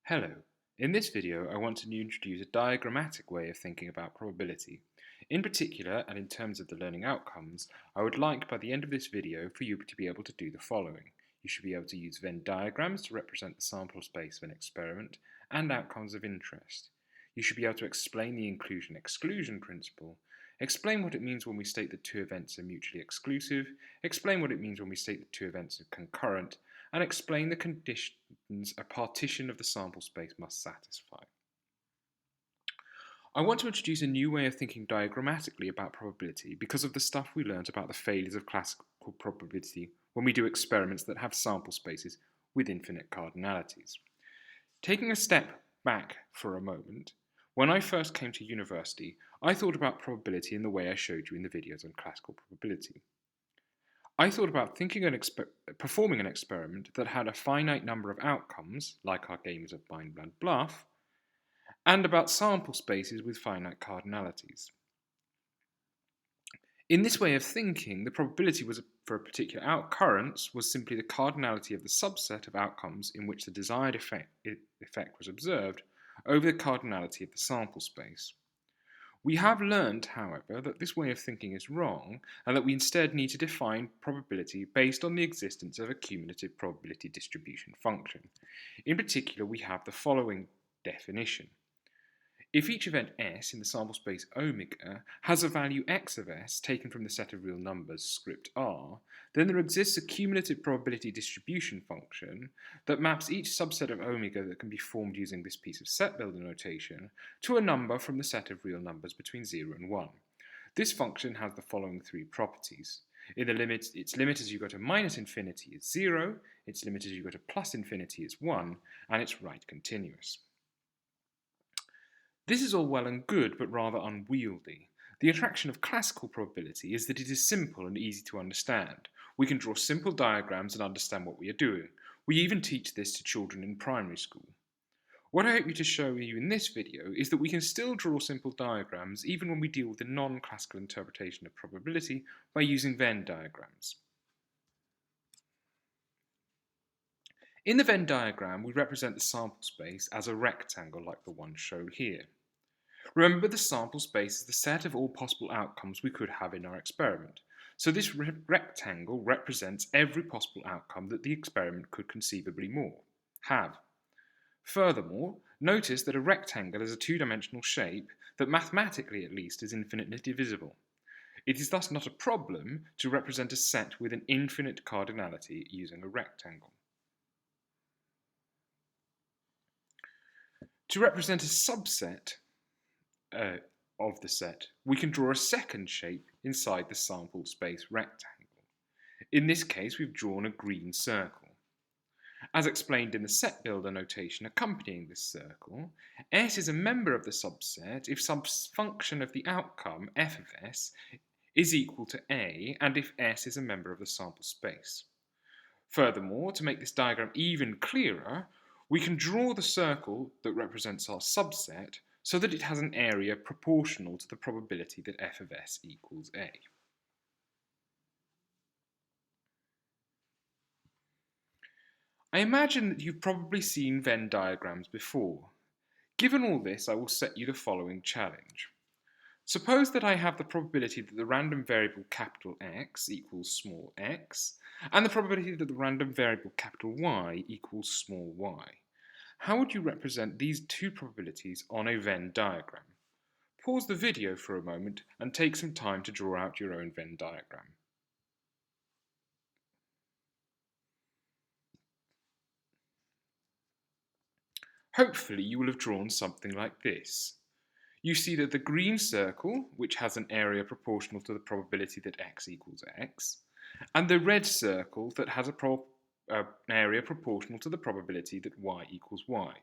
Hello. In this video, I want to introduce a diagrammatic way of thinking about probability. In particular, and in terms of the learning outcomes, I would like by the end of this video for you to be able to do the following. You should be able to use Venn diagrams to represent the sample space of an experiment and outcomes of interest. You should be able to explain the inclusion-exclusion principle, explain what it means when we state that two events are mutually exclusive, explain what it means when we state that two events are concurrent, and explain the conditions a partition of the sample space must satisfy. I want to introduce a new way of thinking diagrammatically about probability because of the stuff we learned about the failures of classical probability when we do experiments that have sample spaces with infinite cardinalities. Taking a step back for a moment, when I first came to university, I thought about probability in the way I showed you in the videos on classical probability. I thought about performing an experiment that had a finite number of outcomes, like our games of Blind Blunt Bluff, and about sample spaces with finite cardinalities. In this way of thinking, the probability for a particular occurrence was simply the cardinality of the subset of outcomes in which the desired effect was observed over the cardinality of the sample space. We have learned, however, that this way of thinking is wrong and that we instead need to define probability based on the existence of a cumulative probability distribution function. In particular, we have the following definition. If each event S in the sample space omega has a value x of S taken from the set of real numbers script R, then there exists a cumulative probability distribution function that maps each subset of omega that can be formed using this piece of set builder notation to a number from the set of real numbers between 0 and 1. This function has the following three properties. In the limit, its limit as you go to minus infinity is 0, its limit as you go to plus infinity is 1, and its right continuous. This is all well and good, but rather unwieldy. The attraction of classical probability is that it is simple and easy to understand. We can draw simple diagrams and understand what we are doing. We even teach this to children in primary school. What I hope to show you in this video is that we can still draw simple diagrams even when we deal with the non-classical interpretation of probability by using Venn diagrams. In the Venn diagram, we represent the sample space as a rectangle like the one shown here. Remember, the sample space is the set of all possible outcomes we could have in our experiment. So this rectangle represents every possible outcome that the experiment could conceivably have. Furthermore, notice that a rectangle is a two-dimensional shape that mathematically at least is infinitely divisible. It is thus not a problem to represent a set with an infinite cardinality using a rectangle. To represent a subset of the set, we can draw a second shape inside the sample space rectangle. In this case, we've drawn a green circle. As explained in the set builder notation accompanying this circle, S is a member of the subset if some function of the outcome, f of S, is equal to A, and if S is a member of the sample space. Furthermore, to make this diagram even clearer, we can draw the circle that represents our subset so that it has an area proportional to the probability that f of S equals A. I imagine that you've probably seen Venn diagrams before. Given all this, I will set you the following challenge. Suppose that I have the probability that the random variable capital X equals small x, and the probability that the random variable capital Y equals small y. How would you represent these two probabilities on a Venn diagram? Pause the video for a moment and take some time to draw out your own Venn diagram. Hopefully you will have drawn something like this. You see that the green circle, which has an area proportional to the probability that x equals x, and the red circle that has an area proportional to the probability that y equals y.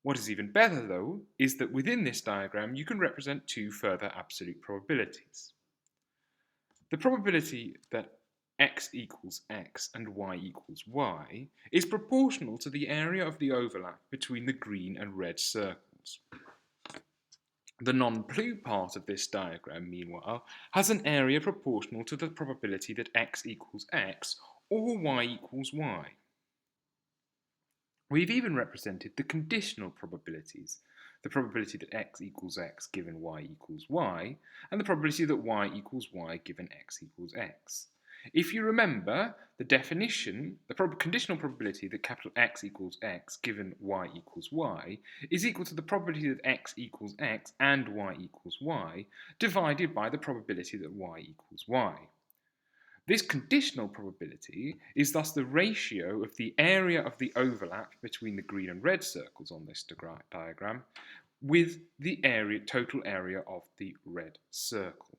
What is even better, though, is that within this diagram you can represent two further absolute probabilities. The probability that x equals x and y equals y is proportional to the area of the overlap between the green and red circles. The non-blue part of this diagram, meanwhile, has an area proportional to the probability that x equals x or y equals y. We've even represented the conditional probabilities, the probability that x equals x given y equals y, and the probability that y equals y given x equals x. If you remember, the definition, the conditional probability that capital X equals x given y equals y is equal to the probability that x equals x and y equals y divided by the probability that y equals y. This conditional probability is thus the ratio of the area of the overlap between the green and red circles on this diagram with the total area of the red circle.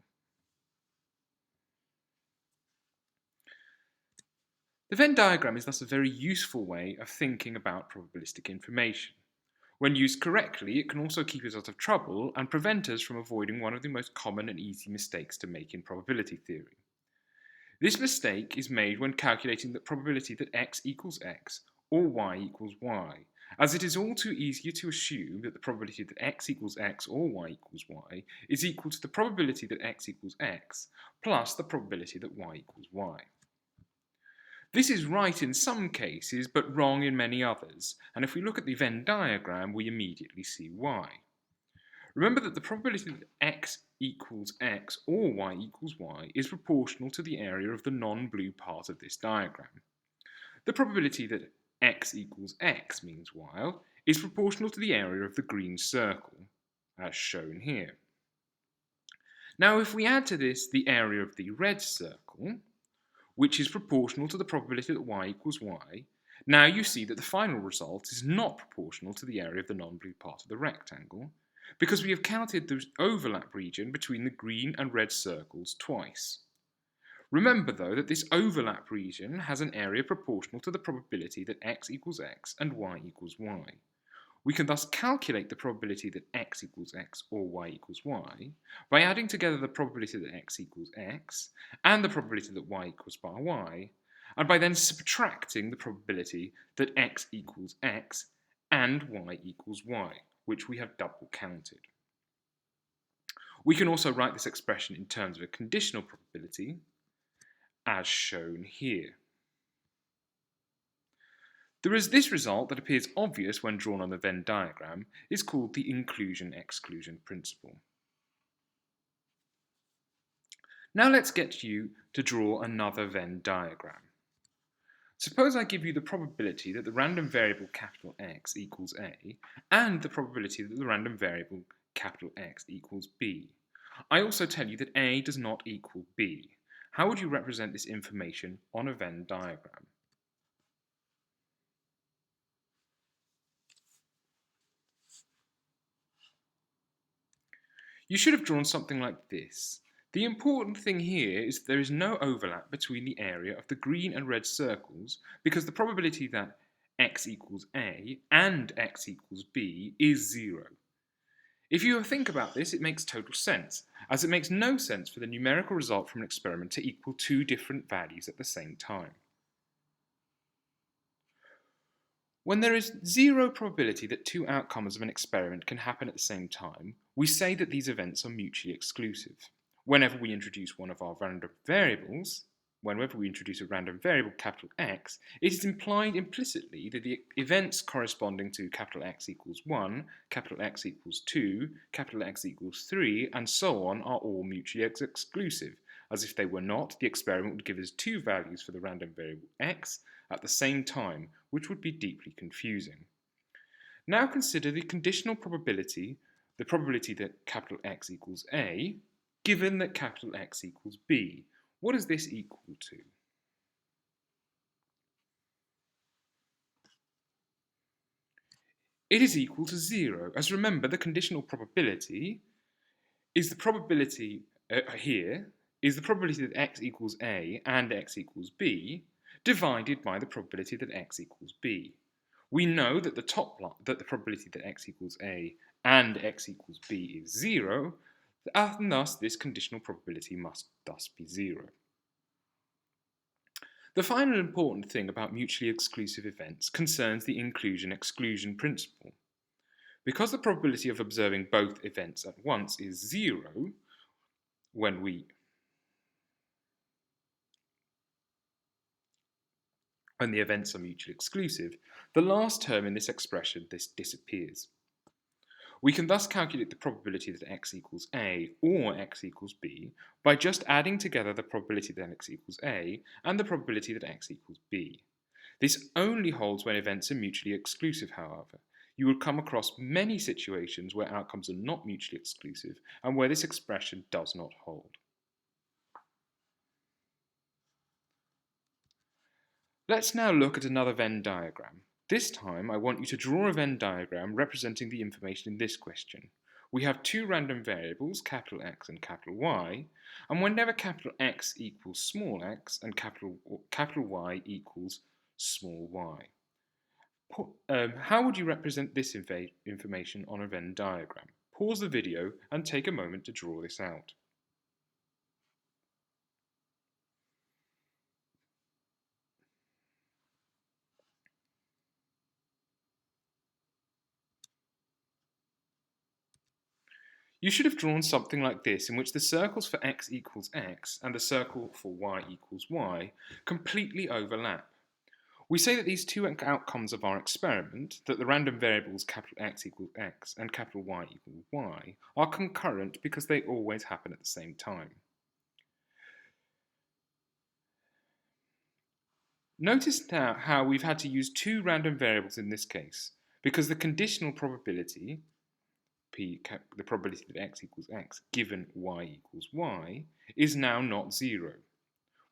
The Venn diagram is thus a very useful way of thinking about probabilistic information. When used correctly, it can also keep us out of trouble and prevent us from avoiding one of the most common and easy mistakes to make in probability theory. This mistake is made when calculating the probability that x equals x or y equals y, as it is all too easy to assume that the probability that x equals x or y equals y is equal to the probability that x equals x plus the probability that y equals y. This is right in some cases, but wrong in many others, and if we look at the Venn diagram, we immediately see why. Remember that the probability that x equals x or y equals y is proportional to the area of the non-blue part of this diagram. The probability that x equals x, meanwhile, is proportional to the area of the green circle, as shown here. Now, if we add to this the area of the red circle, which is proportional to the probability that y equals y, now you see that the final result is not proportional to the area of the non-blue part of the rectangle, because we have counted the overlap region between the green and red circles twice. Remember, though, that this overlap region has an area proportional to the probability that x equals x and y equals y. We can thus calculate the probability that x equals x or y equals y by adding together the probability that x equals x and the probability that y equals y, and by then subtracting the probability that x equals x and y equals y, which we have double counted. We can also write this expression in terms of a conditional probability, as shown here. This result that appears obvious when drawn on the Venn diagram is called the inclusion-exclusion principle. Now let's get you to draw another Venn diagram. Suppose I give you the probability that the random variable capital X equals A and the probability that the random variable capital X equals B. I also tell you that A does not equal B. How would you represent this information on a Venn diagram? You should have drawn something like this. The important thing here is that there is no overlap between the area of the green and red circles because the probability that x equals A and x equals B is 0. If you think about this, it makes total sense, as it makes no sense for the numerical result from an experiment to equal two different values at the same time. When there is 0 probability that two outcomes of an experiment can happen at the same time, we say that these events are mutually exclusive. Whenever we introduce a random variable capital X, it is implied implicitly that the events corresponding to capital X equals 1, capital X equals 2, capital X equals 3, and so on are all mutually exclusive, as if they were not, the experiment would give us two values for the random variable X at the same time, which would be deeply confusing. Now consider the conditional probability, the probability that capital X equals A, given that capital X equals B. What is this equal to? It is equal to 0, as remember the conditional probability is the probability is the probability that x equals A and x equals B divided by the probability that x equals B. We know that the probability that x equals A and x equals B is 0, and thus this conditional probability must thus be 0. The final important thing about mutually exclusive events concerns the inclusion-exclusion principle. Because the probability of observing both events at once is 0, when the events are mutually exclusive, the last term in this expression disappears. We can thus calculate the probability that x equals A or x equals B by just adding together the probability that x equals A and the probability that x equals B. This only holds when events are mutually exclusive, however. You will come across many situations where outcomes are not mutually exclusive and where this expression does not hold. Let's now look at another Venn diagram. This time I want you to draw a Venn diagram representing the information in this question. We have two random variables, capital X and capital Y, and whenever capital X equals small x and capital Y equals small y. How would you represent this information on a Venn diagram? Pause the video and take a moment to draw this out. You should have drawn something like this, in which the circles for x equals x and the circle for y equals y completely overlap. We say that these two outcomes of our experiment, that the random variables capital X equals x and capital Y equals y, are concurrent because they always happen at the same time. Notice now how we've had to use two random variables in this case, because the conditional probability, the probability that x equals x given y equals y, is now not zero.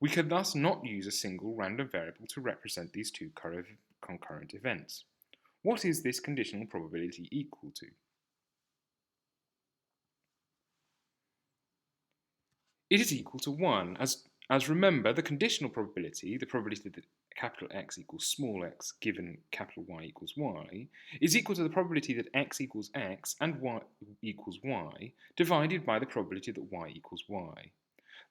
We can thus not use a single random variable to represent these two concurrent events. What is this conditional probability equal to? It is equal to 1, as remember, the conditional probability, the probability that capital X equals small x given capital Y equals y, is equal to the probability that x equals x and y equals y divided by the probability that y equals y.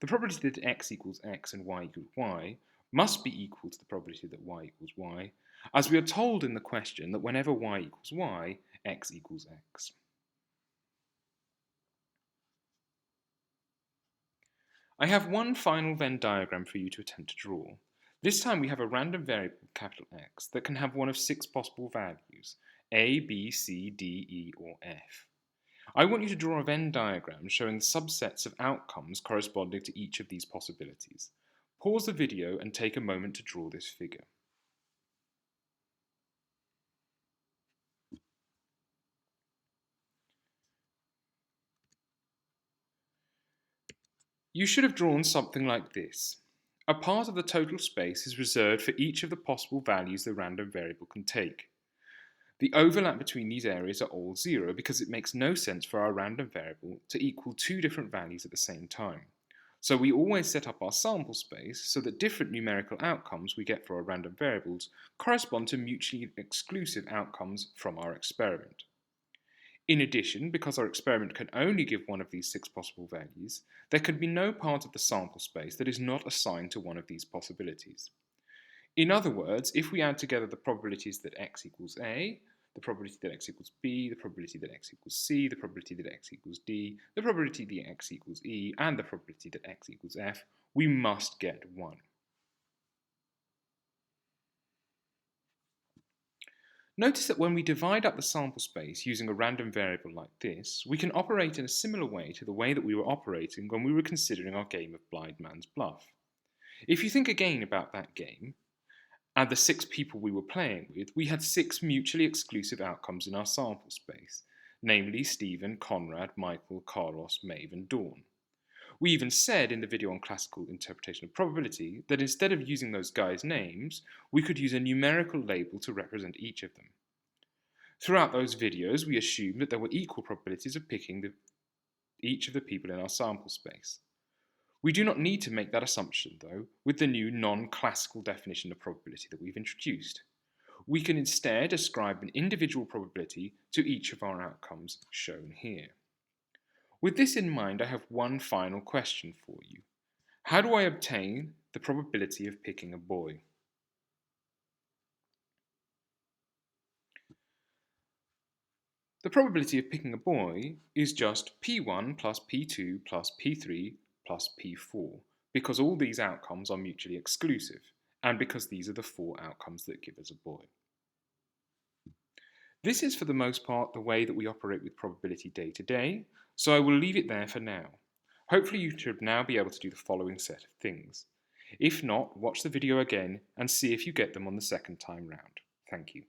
The probability that x equals x and y equals y must be equal to the probability that y equals y, as we are told in the question that whenever y equals y, x equals x. I have one final Venn diagram for you to attempt to draw. This time we have a random variable, capital X, that can have one of 6 possible values, A, B, C, D, E, or F. I want you to draw a Venn diagram showing the subsets of outcomes corresponding to each of these possibilities. Pause the video and take a moment to draw this figure. You should have drawn something like this. A part of the total space is reserved for each of the possible values the random variable can take. The overlap between these areas are all 0 because it makes no sense for our random variable to equal two different values at the same time. So we always set up our sample space so that different numerical outcomes we get for our random variables correspond to mutually exclusive outcomes from our experiment. In addition, because our experiment can only give one of these 6 possible values, there can be no part of the sample space that is not assigned to one of these possibilities. In other words, if we add together the probabilities that x equals A, the probability that x equals B, the probability that x equals C, the probability that x equals D, the probability that x equals E, and the probability that x equals F, we must get 1. Notice that when we divide up the sample space using a random variable like this, we can operate in a similar way to the way that we were operating when we were considering our game of Blind Man's Bluff. If you think again about that game, and the 6 people we were playing with, we had 6 mutually exclusive outcomes in our sample space, namely Stephen, Conrad, Michael, Carlos, Maeve, and Dawn. We even said in the video on classical interpretation of probability that instead of using those guys' names, we could use a numerical label to represent each of them. Throughout those videos, we assumed that there were equal probabilities of picking each of the people in our sample space. We do not need to make that assumption, though, with the new non-classical definition of probability that we've introduced. We can instead ascribe an individual probability to each of our outcomes shown here. With this in mind, I have one final question for you. How do I obtain the probability of picking a boy? The probability of picking a boy is just P1 plus P2 plus P3 plus P4, because all these outcomes are mutually exclusive, and because these are the 4 outcomes that give us a boy. This is for the most part the way that we operate with probability day to day, so I will leave it there for now. Hopefully you should now be able to do the following set of things. If not, watch the video again and see if you get them on the second time round. Thank you.